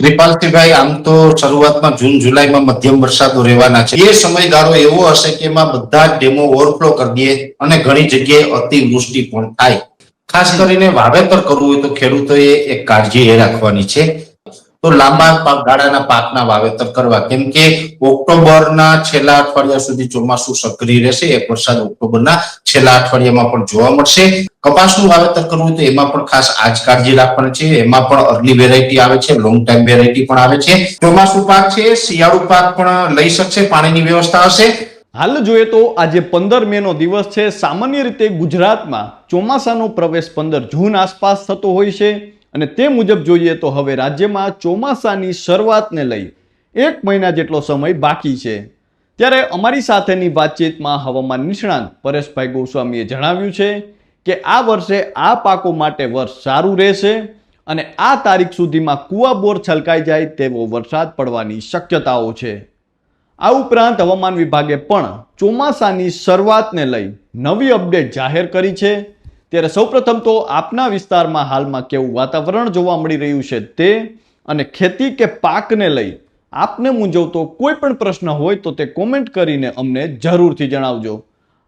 કૃપાલસિંહભાઈ, આમ તો શરૂઆતમાં જૂન જુલાઈમાં મધ્યમ વરસાદો રહેવાના છે. એ સમયગાળો એવો હશે કે એમાં બધા જ ડેમો ઓવરફ્લો કરી દે અને ઘણી જગ્યાએ અતિવૃષ્ટિ પણ થાય. ખાસ કરીને વાવેતર કરવું હોય તો ખેડૂતોએ એક કાળજી એ રાખવાની છે. તો લાંબા ગાળાના પાકના વાવેતર કરવા, કેમ કે ઓક્ટોબરના છેલ્લા અઠવાડિયા સુધી ચોમાસું સક્રિય રહેશે. એક વરસાદ ઓક્ટોબરના છેલ્લા અઠવાડિયામાં પણ જોવા મળશે. કપાસનું વાવેતર કરવું તો એમાં પણ ખાસ આ જ કાળજી રાખવાની છે. એમાં પણ અર્લી વેરાયટી આવે છે, લોંગ ટાઈમ વેરાયટી પણ આવે છે. ચોમાસું પાક છે, શિયાળુ પાક પણ લઈ શકશે, પાણીની વ્યવસ્થા હશે. હાલ જોઈએ તો આજે 15 મે નો દિવસ છે. સામાન્ય રીતે ગુજરાતમાં ચોમાસાનો પ્રવેશ 15 જૂન આસપાસ થતો હોય છે અને તે મુજબ જોઈએ તો હવે રાજ્યમાં ચોમાસાની શરૂઆતને લઈ 1 મહિના જેટલો સમય બાકી છે. ત્યારે અમારી સાથેની વાતચીતમાં હવામાન નિષ્ણાંત પરેશભાઈ ગોસ્વામીએ જણાવ્યું છે કે આ વર્ષે આ પાકો માટે વર્ષ સારું રહેશે અને આ તારીખ સુધીમાં કુવા બોર છલકાઈ જાય તેવો વરસાદ પડવાની શક્યતાઓ છે. આ ઉપરાંત હવામાન વિભાગે પણ ચોમાસાની શરૂઆતને લઈ નવી અપડેટ જાહેર કરી છે. ત્યારે સૌપ્રથમ તો આપના વિસ્તારમાં હાલમાં કેવું વાતાવરણ જોવા મળી રહ્યું છે તે અને ખેતી કે પાકને લઈ આપને મૂંઝવતો કોઈ પણ પ્રશ્ન હોય તો તે કોમેન્ટ કરીને અમને જરૂરથી જણાવજો.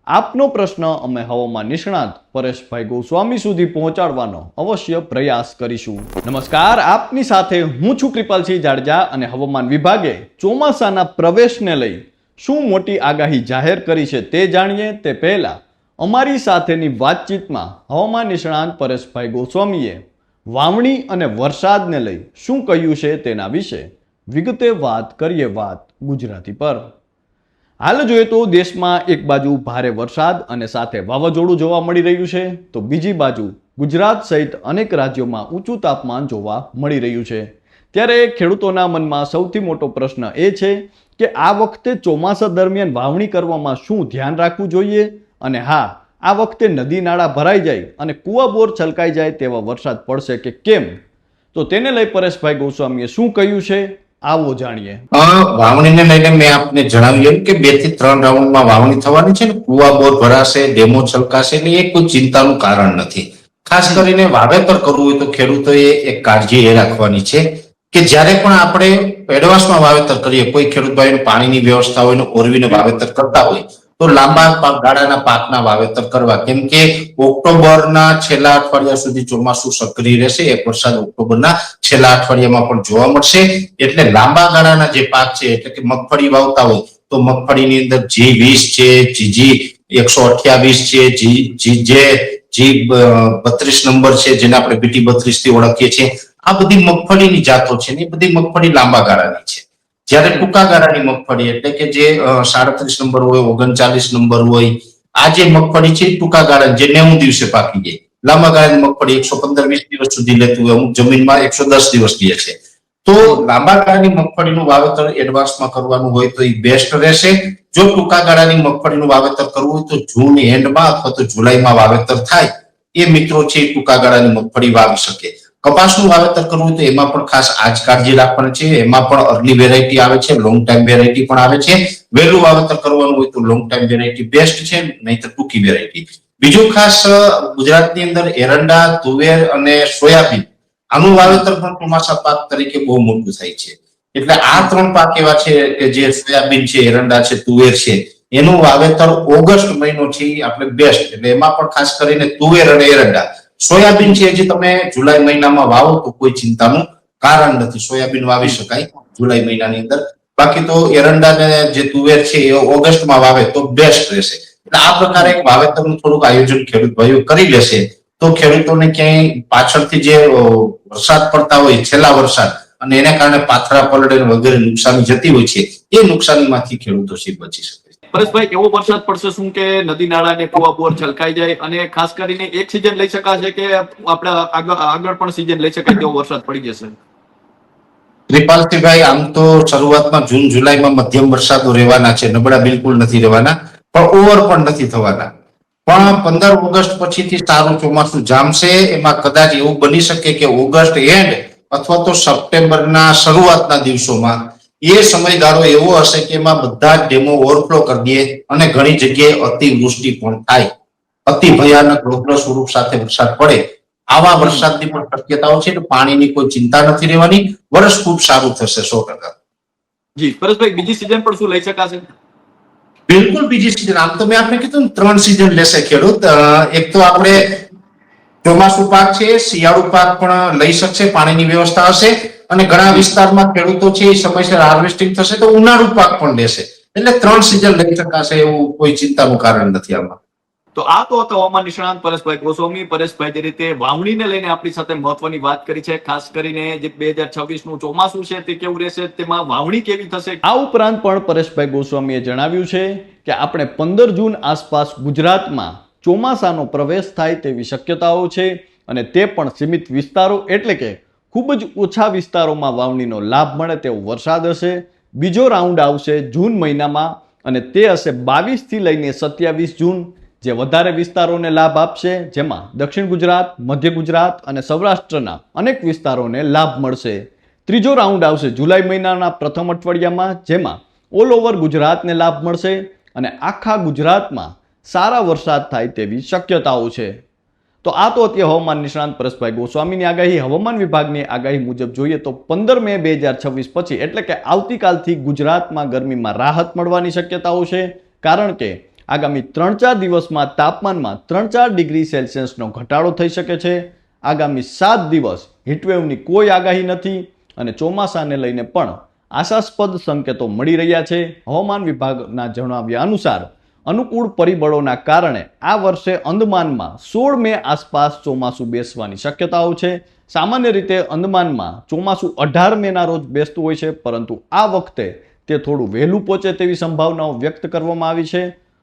આપનો પ્રશ્ન અમે હવામાન નિષ્ણાત પરેશભાઈ ગોસ્વામી સુધી પહોંચાડવાનો અવશ્ય પ્રયાસ કરીશું. નમસ્કાર, આપની સાથે હું છું કૃપાલસિંહ જાડેજા અને હવામાન વિભાગે ચોમાસાના પ્રવેશને લઈ શું મોટી આગાહી જાહેર કરી છે તે જાણીએ તે પહેલા અમારી સાથેની વાતચીતમાં હવામાન નિષ્ણાંત પરેશભાઈ ગોસ્વામીએ વાવણી અને વરસાદને લઈ શું કહ્યું છે તેના વિશે વિગતે વાત કરીએ. વાત ગુજરાતી પર. હાલ જોઈએ તો દેશમાં એક બાજુ ભારે વરસાદ અને સાથે વાવાઝોડું જોવા મળી રહ્યું છે, તો બીજી બાજુ ગુજરાત સહિત અનેક રાજ્યોમાં ઊંચું તાપમાન જોવા મળી રહ્યું છે. ત્યારે ખેડૂતોના મનમાં સૌથી મોટો પ્રશ્ન એ છે કે આ વખતે ચોમાસા દરમિયાન વાવણી કરવામાં શું ધ્યાન રાખવું જોઈએ અને હા, આ વખતે નદી નાળા ભરાઈ જાય અને કુવા બોર છલકાઈ જાય તેવા વરસાદ પડશે કે કેમ, તો તેને લઈ પરેશભાઈ ગોસ્વામીએ શું કહ્યું છે આવો જાણીએ. વાવણીને લઈને મેં આપને જણાવ્યું કે 2 થી 3 રાઉન્ડમાં વાવણી થવાની છે ને કુવા બોર ભરાશે, ડેમો છલકાશે, એટલે એ કોઈ ચિંતાનું કારણ નથી. ખાસ કરીને વાવેતર કરવું હોય તો ખેડૂતોએ એક કાળજી એ રાખવાની છે કે જ્યારે પણ આપણે એડવાન્સમાં વાવેતર કરીએ, કોઈ ખેડૂત ભાઈને પાણીની વ્યવસ્થા હોય ને ઓરવીને વાવેતર કરતા હોય તો લાંબા ગાળાના પાકના વાવેતર કરવા, કેમ કે ઓક્ટોબરના છેલ્લા અઠવાડિયા સુધી ચોમાસું સક્રિય રહેશે. એક વરસાદ ઓક્ટોબરના છેલ્લા અઠવાડિયામાં પણ જોવા મળશે. એટલે લાંબા ગાળાના જે પાક છે, એટલે કે મગફળી વાવતા હોય તો મગફળીની અંદર G20 છે, GG128 છે, G32 નંબર છે, જેને આપણે BT32 થી ઓળખીએ છીએ. આ બધી મગફળીની જાતો છે ને એ બધી મગફળી લાંબા ગાળાની છે. જ્યારે ટૂંકા ગાળાની મગફળી એટલે કે જે 37 નંબર હોય, 39 નંબર હોય, આ જે મગફળી છે ટૂંકા ગાળાની, જે 90 દિવસે પાકી જાય. લાંબા ગાળાની મગફળી 115-20 દિવસ સુધી લેતું હોય, અમુક જમીનમાં 110 દિવસ લે છે. તો લાંબા ગાળાની મગફળીનું વાવેતર એડવાન્સમાં કરવાનું હોય તો એ બેસ્ટ રહેશે. જો ટૂંકા ગાળાની મગફળીનું વાવેતર કરવું હોય તો જૂન એન્ડમાં અથવા તો જુલાઈમાં વાવેતર થાય એ મિત્રો છે ટૂંકા ગાળાની મગફળી વાવી શકે. કપાસનું વાવેતર કરવું તો એમાં પણ ખાસ આ જ કાળજી રાખવાની છે. એમાં પણ અર્લી વેરાયટી આવે છે, લોંગ ટાઈમ વેરાયટી પણ આવે છે. વહેલું વાવેતર કરવાનું હોય તો લોંગ ટાઈમ વેરાયટી બેસ્ટ છે, નહીં તો ટૂંકી વેરાયટી. બીજું ખાસ ગુજરાતની અંદર એરંડા, તુવેર અને સોયાબીન, આનું વાવેતર પણ ચોમાસા પાક તરીકે બહુ મોટું થાય છે. એટલે આ 3 પાક એવા છે કે જે સોયાબીન છે, એરંડા છે, તુવેર છે, એનું વાવેતર ઓગસ્ટ મહિનો છે આપણે બેસ્ટ. એટલે એમાં પણ ખાસ કરીને તુવેર અને એરંડા. સોયાબીન છે જે તમે જુલાઈ મહિનામાં વાવો તો કોઈ ચિંતાનું કારણ નથી, સોયાબીન વાવી શકાય જુલાઈ મહિનાની અંદર. બાકી તો એરંડા ને જે તુવેર છે એ ઓગસ્ટમાં વાવે તો બેસ્ટ રહેશે. એટલે આ પ્રકારે એક વાવેતરનું થોડુંક આયોજન ખેડૂત ભાઈઓ કરી લેશે તો ખેડૂતોને ક્યાંય પાછળથી જે વરસાદ પડતા હોય, છેલ્લા વરસાદ, અને એના કારણે પાથરા પલળે વગેરે નુકસાની જતી હોય છે, એ નુકસાનીમાંથી ખેડૂતો છે બચી શકે. પરેશભાઈ, કેવો વરસાદ પડશે શું કે નદી નાળા ને કુવા બોર છલકાઈ જાય અને ખાસ કરીને એક સીઝન લઈ શકાશે કે આપણે આગળ પણ સીઝન લઈ શકાય તેવો વરસાદ પડી જશે? કૃપાલસિંહભાઈ, આમ તો શરૂઆતમાં જૂન જુલાઈમાં મધ્યમ વરસાદો રહેવાના છે, નબળા બિલકુલ નથી રહેવાના, પણ ઓવર પણ નથી થવાના. પણ 15 ઓગસ્ટ પછીથી સારું ચોમાસું જામશે. એમાં કદાચ એવું બની શકે કે ઓગસ્ટ એન્ડ અથવા તો સપ્ટેમ્બરના શરૂઆતના દિવસોમાં એ સમયગાળો એવો હશે કે એમાં બધા જ ડેમો ઓવરફ્લો કરી દે અને ઘણી જગ્યાએ અતિવૃષ્ટિ પણ થાય, અતિ ભયાનક રૌદ્ર સ્વરૂપ સાથે વરસાદ પડે. આવા વરસાદની પણ શક્યતાઓ છે, એટલે પાણીની કોઈ ચિંતા નથી રહેવાની. વર્ષ ખૂબ સારું થશે 100%. જી પરેશભાઈ, બીજી સિઝન પણ શું લઈ શકાશે? બિલકુલ બીજી સિઝન. આમ તો મેં આપણે કીધું ને 3 સિઝન લેશે ખેડૂત. એક તો આપણે ચોમાસુ પાક છે, શિયાળુ પાક પણ લઈ શકશે, પાણીની વ્યવસ્થા હશે, અને ઘણા વિસ્તારમાં ખેડૂતો છે એ સમયસર હાર્વેસ્ટિંગ થશે તો ઉનાળુ પાક પણ લેશે. એટલે 3 સિઝન લઈ શકાશે, એવું કોઈ ચિંતાનું કારણ નથી આમાં. તો આ તો હતા હવામાન નિષ્ણાંત પરેશભાઈ ગોસ્વામી. પરેશભાઈ જે રીતે વાવણીને લઈને આપણી સાથે મહત્વની વાત કરી છે, ખાસ કરીને જે 2026 નું ચોમાસું છે તે કેવું રહેશે, તેમાં વાવણી કેવી થશે. આ ઉપરાંત પણ પરેશભાઈ ગોસ્વામીએ જણાવ્યું છે કે આપણે 15 જૂન આસપાસ ગુજરાતમાં ચોમાસાનો પ્રવેશ થાય તેવી શક્યતાઓ છે, અને તે પણ સીમિત વિસ્તારો એટલે કે ખૂબ જ ઓછા વિસ્તારોમાં વાવણીનો લાભ મળે તેવો વરસાદ હશે. બીજો રાઉન્ડ આવશે જૂન મહિનામાં, અને તે હશે 22 થી લઈને 27 જૂન, જે વધારે વિસ્તારોને લાભ આપશે, જેમાં દક્ષિણ ગુજરાત, મધ્ય ગુજરાત અને સૌરાષ્ટ્રના અનેક વિસ્તારોને લાભ મળશે. ત્રીજો રાઉન્ડ આવશે જુલાઈ મહિનાના પ્રથમ અઠવાડિયામાં, જેમાં ઓલ ઓવર ગુજરાતને લાભ મળશે અને આખા ગુજરાતમાં સારા વરસાદ થાય તેવી શક્યતાઓ છે. તો આ તો અત્યારે હવામાન નિષ્ણાંત પરેશભાઈ ગોસ્વામીની આગાહી. હવામાન વિભાગની આગાહી મુજબ જોઈએ તો 15 મે 2026 પછી એટલે કે આવતીકાલથી ગુજરાતમાં ગરમીમાં રાહત મળવાની શક્યતાઓ છે, કારણ કે આગામી 3-4 દિવસમાં તાપમાનમાં 3-4 ડિગ્રી સેલ્સિયસનો ઘટાડો થઈ શકે છે. આગામી 7 દિવસ હીટવેવની કોઈ આગાહી નથી, અને ચોમાસાને લઈને પણ આશાસ્પદ સંકેતો મળી રહ્યા છે. હવામાન વિભાગના જણાવ્યા અનુસાર અનુકૂળ પરિબળોના કારણે આ વર્ષે અંદમાનમાં 16 મે આસપાસ ચોમાસું બેસવાની શક્યતાઓ છે. સામાન્ય રીતે અંદમાનમાં ચોમાસું 18 મેના રોજ બેસતું હોય છે, પરંતુ આ વખતે તે થોડું વહેલું પહોંચે તેવી સંભાવનાઓ વ્યક્ત કરવામાં આવી છે.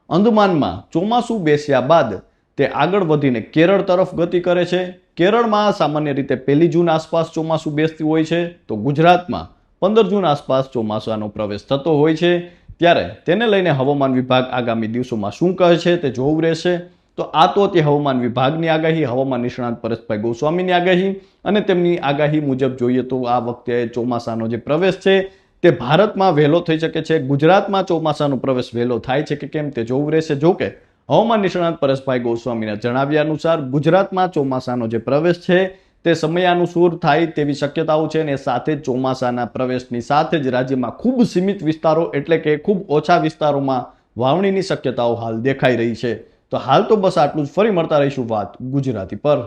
અંદમાનમાં ચોમાસું બેસ્યા બાદ તે આગળ વધીને કેરળ તરફ ગતિ કરે છે. કેરળમાં સામાન્ય રીતે 1 જૂન આસપાસ ચોમાસું બેસતું હોય છે, તો ગુજરાતમાં 15 જૂન આસપાસ ચોમાસાનો પ્રવેશ થતો હોય છે. ત્યારે તેને લઈને હવામાન વિભાગ આગામી દિવસોમાં શું કહે છે તે જોવું રહેશે. તો આ તો તે હવામાન વિભાગની આગાહી, હવામાન નિષ્ણાંત પરેશભાઈ ગોસ્વામીની આગાહી, અને તેમની આગાહી મુજબ જોઈએ તો આ વખતે ચોમાસાનો જે પ્રવેશ છે તે ભારતમાં વહેલો થઈ શકે છે. ગુજરાતમાં ચોમાસાનો પ્રવેશ વહેલો થાય છે કે કેમ તે જોવું રહેશે. જોકે હવામાન નિષ્ણાંત પરેશભાઈ ગોસ્વામીના જણાવ્યા અનુસાર ગુજરાતમાં ચોમાસાનો જે પ્રવેશ છે તે સમયાનુસાર થાય તેવી શક્યતાઓ છે, અને સાથે જ ચોમાસાના પ્રવેશની સાથે જ રાજ્યમાં ખૂબ સીમિત વિસ્તારો એટલે કે ખૂબ ઓછા વિસ્તારોમાં વાવણીની શક્યતાઓ હાલ દેખાઈ રહી છે. તો હાલ તો બસ આટલું જ. ફરી મળતા રહીશું વાત ગુજરાતી પર.